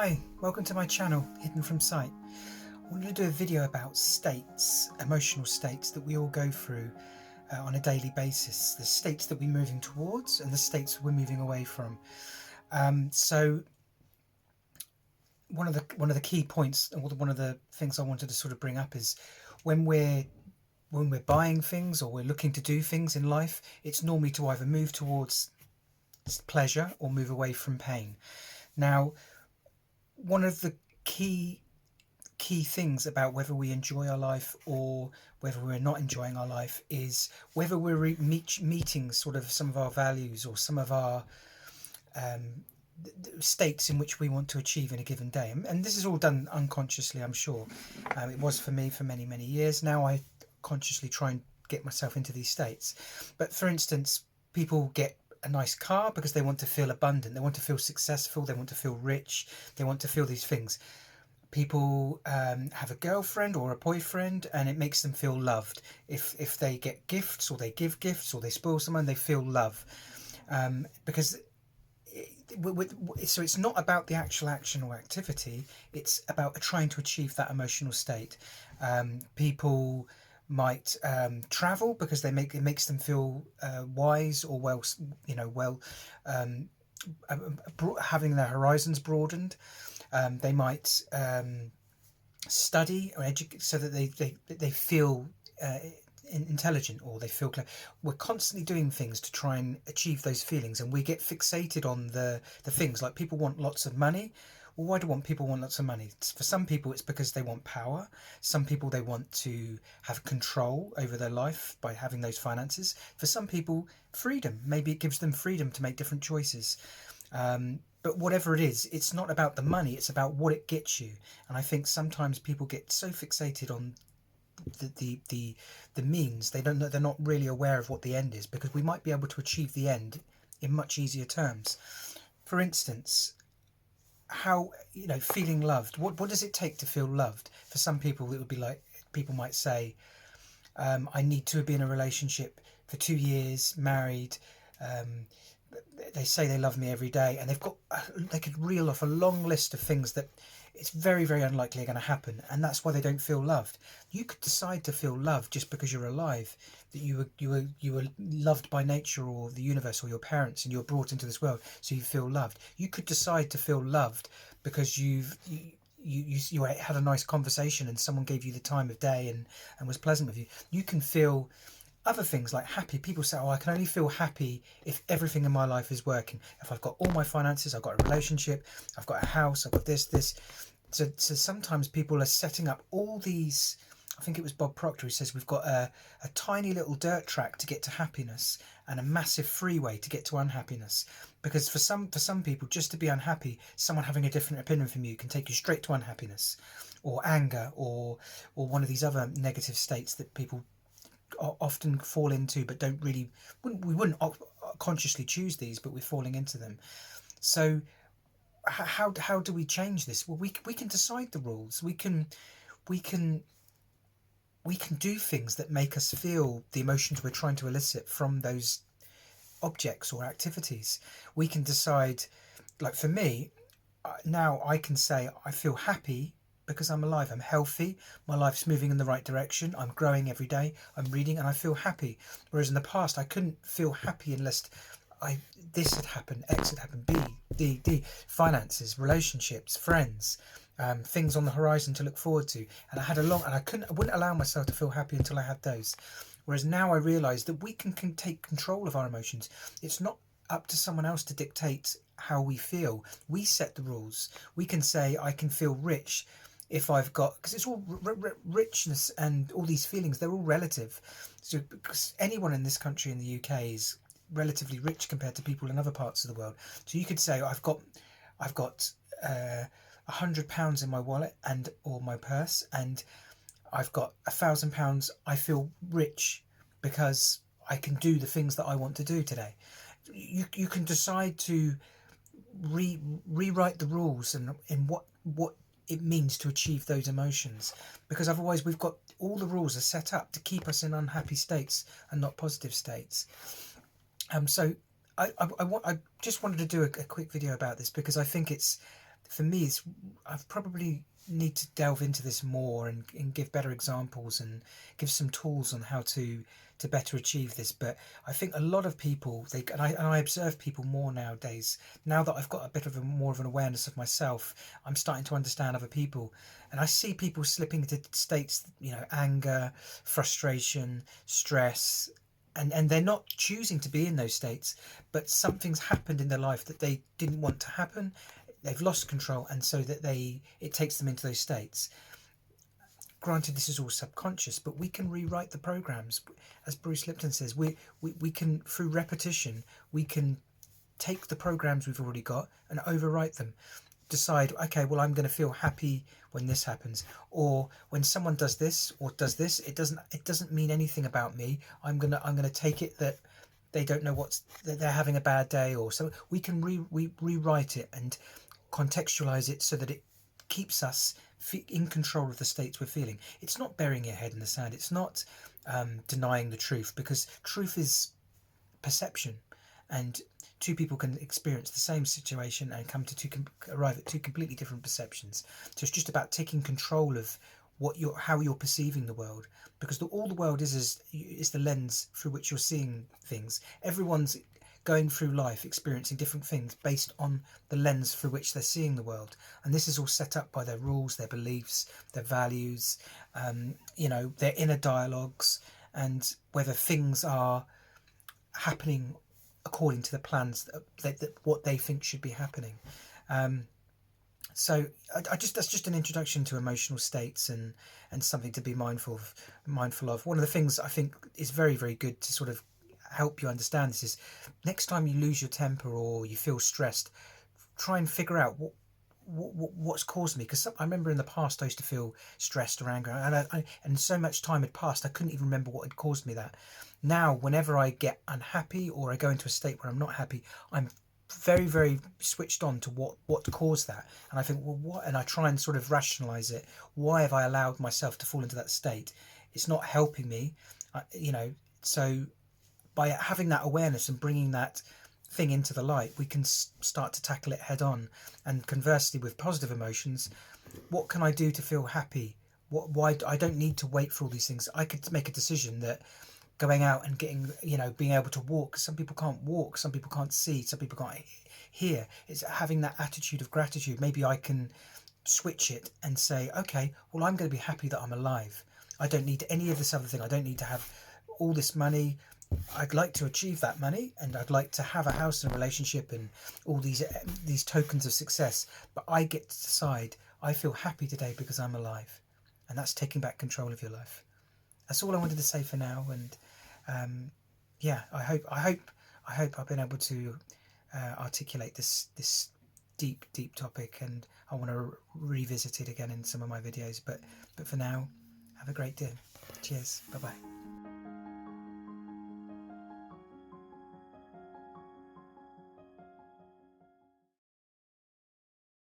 Hi, welcome to my channel, Hidden from Sight. I wanted to do a video about states, emotional states that we all go through on a daily basis. The states that we're moving towards and the states we're moving away from. So one of the key points, or one of the things I wanted to sort of bring up is when we're buying things or we're looking to do things in life, it's normally to either move towards pleasure or move away from pain. Now, one of the key things about whether we enjoy our life or whether we're not enjoying our life is whether we're meeting sort of some of our values or some of our states in which we want to achieve in a given day. And this is all done unconsciously, I'm sure. It was for me for many years. Now I consciously try and get myself into these states. But for instance, people get a nice car because they want to feel abundant, they want to feel successful, they want to feel rich, they want to feel these things. People have a girlfriend or a boyfriend and it makes them feel loved. If they get gifts or they give gifts or they spoil someone, they feel love. Because so it's not about the actual action or activity, it's about trying to achieve that emotional state. People might travel because it makes them feel wise or having their horizons broadened. They might study or educate so that they feel intelligent, or they feel clear. We're constantly doing things to try and achieve those feelings, and we get fixated on the things. Like, people want lots of money. Well, why do people want lots of money? For some people it's because they want power. Some people, they want to have control over their life by having those finances. For some people, freedom. Maybe it gives them freedom to make different choices. But whatever it is, it's not about the money, it's about what it gets you. And I think sometimes people get so fixated on the means, they're not really aware of what the end is, because we might be able to achieve the end in much easier terms. For instance, how, feeling loved. What does it take to feel loved? For some people it would be like, people might say, I need to be in a relationship for 2 years, married. They say they love me every day, and they could reel off a long list of things that it's very unlikely are going to happen, and that's why they don't feel loved. You could decide to feel loved just because you're alive, that you were loved by nature or the universe or your parents, and you're brought into this world, so you feel loved. You could decide to feel loved because you had a nice conversation and someone gave you the time of day and was pleasant with you. You can feel other things like happy. People say, oh, I can only feel happy if everything in my life is working. If I've got all my finances, I've got a relationship, I've got a house, I've got this. So sometimes people are setting up all these, I think it was Bob Proctor who says we've got a tiny little dirt track to get to happiness and a massive freeway to get to unhappiness. Because for some people, just to be unhappy, someone having a different opinion from you can take you straight to unhappiness or anger or one of these other negative states that people often fall into, but we wouldn't consciously choose these, but we're falling into them. So how do we change this? Well, we can decide the rules. We can do things that make us feel the emotions we're trying to elicit from those objects or activities. We can decide, like for me, now I can say I feel happy because I'm alive, I'm healthy, my life's moving in the right direction, I'm growing every day, I'm reading, and I feel happy. Whereas in the past, I couldn't feel happy unless this had happened, X had happened, B, D, finances, relationships, friends, things on the horizon to look forward to. And I wouldn't allow myself to feel happy until I had those. Whereas now I realise that we can take control of our emotions. It's not up to someone else to dictate how we feel. We set the rules. We can say, I can feel rich if I've got, because it's all richness and all these feelings, they're all relative. So because anyone in this country, in the UK, is relatively rich compared to people in other parts of the world. So you could say, I've got £100 in my wallet or my purse, and I've got £1,000. I feel rich because I can do the things that I want to do today. You can decide to rewrite the rules and in what it means to achieve those emotions, because otherwise we've got all the rules are set up to keep us in unhappy states and not positive states. So I just wanted to do a quick video about this, because I think it's for me, it's, I've probably need to delve into this more and give better examples and give some tools on how to better achieve this. But I think a lot of people, and I observe people more nowadays. Now that I've got a bit of a more of an awareness of myself, I'm starting to understand other people, and I see people slipping into states, anger, frustration, stress, and they're not choosing to be in those states, but something's happened in their life that they didn't want to happen. They've lost control, and so that it takes them into those states. Granted, this is all subconscious, but we can rewrite the programs. As Bruce Lipton says, we can, through repetition, we can take the programs we've already got and overwrite them. Decide, okay, well, I'm going to feel happy when this happens, or when someone does this or does this. It doesn't mean anything about me. I'm gonna take it that they don't know that they're having a bad day, or so. We can rewrite it and contextualize it so that it keeps us in control of the states we're feeling. It's not burying your head in the sand. It's not denying the truth, because truth is perception, and two people can experience the same situation and arrive at two completely different perceptions. So it's just about taking control of how you're perceiving the world, because all the world is the lens through which you're seeing things. Everyone's going through life experiencing different things based on the lens through which they're seeing the world, and this is all set up by their rules, their beliefs, their values, their inner dialogues, and whether things are happening according to the plans that what they think should be happening. So that's just an introduction to emotional states and something to be mindful of. One of the things I think is very, very good to sort of help you understand this is, next time you lose your temper or you feel stressed, try and figure out what's caused me. Because I remember in the past I used to feel stressed or angry, and so much time had passed I couldn't even remember what had caused me that. Now, whenever I get unhappy or I go into a state where I'm not happy, I'm very, very switched on to what caused that. And I think, well, what? And I try and sort of rationalize it. Why have I allowed myself to fall into that state? It's not helping me, So by having that awareness and bringing that thing into the light, we can start to tackle it head on. And conversely, with positive emotions, what can I do to feel happy? Why I don't need to wait for all these things. I could make a decision that going out and getting, being able to walk. Some people can't walk, some people can't see, some people can't hear. It's having that attitude of gratitude. Maybe I can switch it and say, okay, well, I'm going to be happy that I'm alive. I don't need any of this other thing. I don't need to have all this money. I'd like to achieve that money, and I'd like to have a house and a relationship and all these tokens of success. But I get to decide, I feel happy today because I'm alive. And that's taking back control of your life. That's all I wanted to say for now. And I hope I've been able to articulate this deep topic, and I want to revisit it again in some of my videos. But for now, have a great day. Cheers. Bye bye.